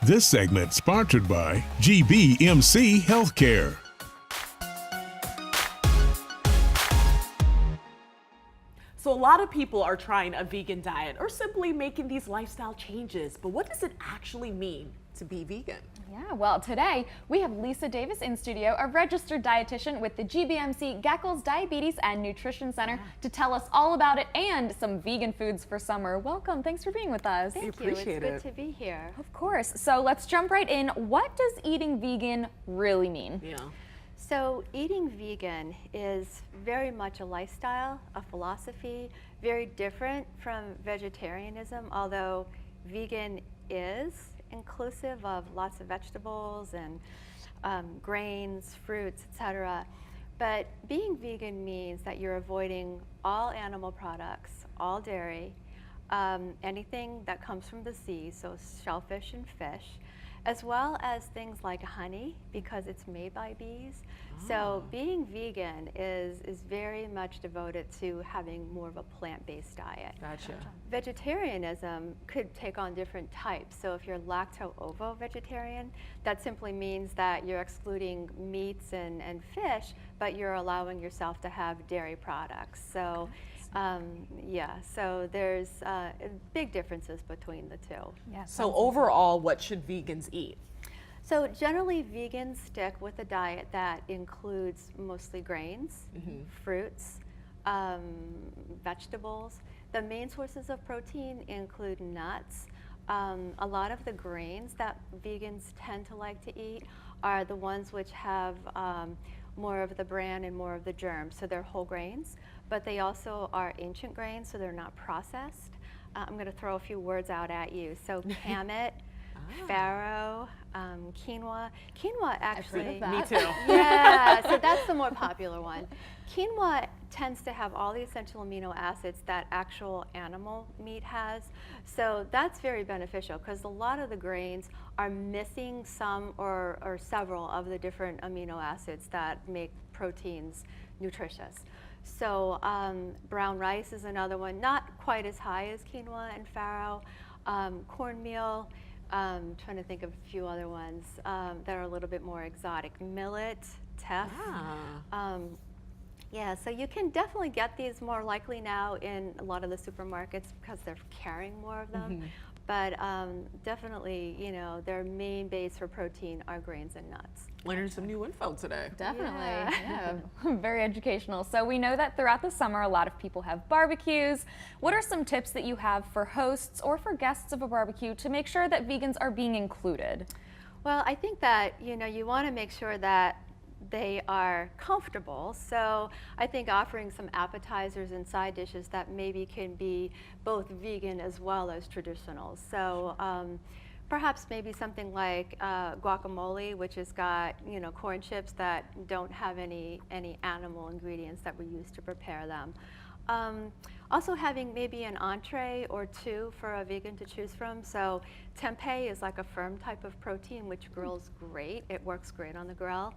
This segment sponsored by GBMC Healthcare. So a lot of people are trying a vegan diet or simply making these lifestyle changes, but what does it actually mean to be vegan? Yeah, well, today we have Lisa Davis in studio, a registered dietitian with the GBMC Geckle Diabetes and Nutrition Center, to tell us all about it and some vegan foods for summer. Welcome, thanks for being with us. Thank you, appreciate it's it. good to be here. Of course, so let's jump right in. What does eating vegan really mean? Yeah. So eating vegan is very much a lifestyle, a philosophy, very different from vegetarianism, although vegan is inclusive of lots of vegetables and grains, fruits, etc. But being vegan means that you're avoiding all animal products, all dairy, anything that comes from the sea, so shellfish and fish, as well as things like honey, because it's made by bees. So being vegan is very much devoted to having more of a plant-based diet. Gotcha. Vegetarianism could take on different types. So if you're lacto-ovo vegetarian, that simply means that you're excluding meats and fish, but you're allowing yourself to have dairy products. So yeah, so there's big differences between the two. Yeah, So overall, what should vegans eat? So generally vegans stick with a diet that includes mostly grains, fruits, vegetables. The main sources of protein include nuts. A lot of the grains that vegans tend to like to eat are the ones which have more of the bran and more of the germ. So they're whole grains, but they also are ancient grains, so they're not processed. I'm going to throw a few words out at you. So kamut, farro, quinoa. Quinoa actually. that. Me too. Yeah, so that's the more popular one. Quinoa tends to have all the essential amino acids that actual animal meat has. So that's very beneficial because a lot of the grains are missing some or several of the different amino acids that make proteins nutritious. So brown rice is another one, not quite as high as quinoa and farro. Cornmeal, trying to think of a few other ones that are a little bit more exotic. Millet, teff. Yeah, so you can definitely get these more likely now in a lot of the supermarkets because they're carrying more of them. But definitely, you know, their main base for protein are grains and nuts. Learning some new info today. Definitely, yeah. Very educational. So we know that throughout the summer, a lot of people have barbecues. What are some tips that you have for hosts or for guests of a barbecue to make sure that vegans are being included? Well, I think that, you know, you want to make sure that they are comfortable. So I think offering some appetizers and side dishes that maybe can be both vegan as well as traditional. So perhaps maybe something like guacamole, which has got, you know, corn chips that don't have any animal ingredients that we use to prepare them. Also having maybe an entree or two for a vegan to choose from. So tempeh is like a firm type of protein which grills great. It works great on the grill.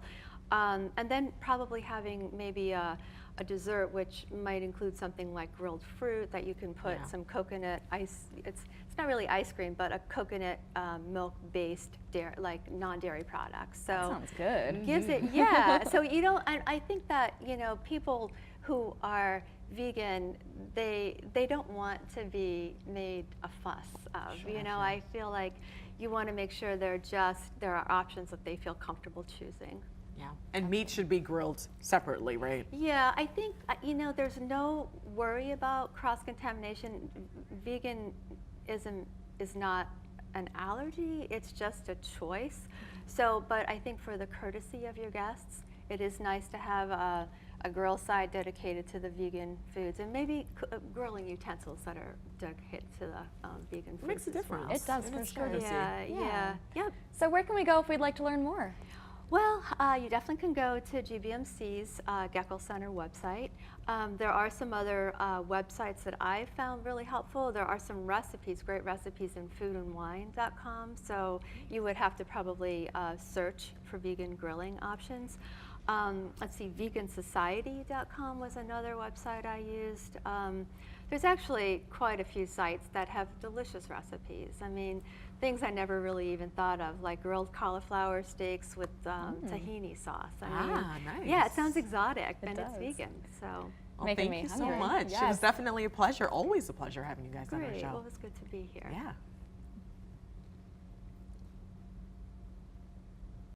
And then probably having maybe a dessert which might include something like grilled fruit that you can put some coconut ice. It's not really ice cream, but a coconut milk-based like non-dairy products. So That sounds good. gives it, yeah. So you know, and I think that, you know, people who are vegan, they don't want to be made a fuss of. You know, I feel like you want to make sure there are options that they feel comfortable choosing. Yeah. And meat should be grilled separately, right? Yeah, I think, you know, there's no worry about cross-contamination. Veganism is not an allergy, it's just a choice. So, but I think for the courtesy of your guests, it is nice to have a grill side dedicated to the vegan foods and maybe grilling utensils that are dedicated to the vegan foods. It makes a difference. Well. It does And for it's sure. courtesy. Yeah. Yep. So where can we go if we'd like to learn more? Well, you definitely can go to GBMC's Geckle Center website. There are some other websites that I've found really helpful. There are some recipes, great recipes in foodandwine.com, so you would have to probably search for vegan grilling options. Let's see, vegansociety.com was another website I used. There's actually quite a few sites that have delicious recipes. I mean, things I never really even thought of, like grilled cauliflower steaks with tahini sauce. I mean, nice. yeah, it sounds exotic, and does. it's vegan. So Well, Making thank me you so hungry. much. It was Yes. definitely a pleasure. Always a pleasure having you guys on our great. show. Well, it was good to be here. Yeah.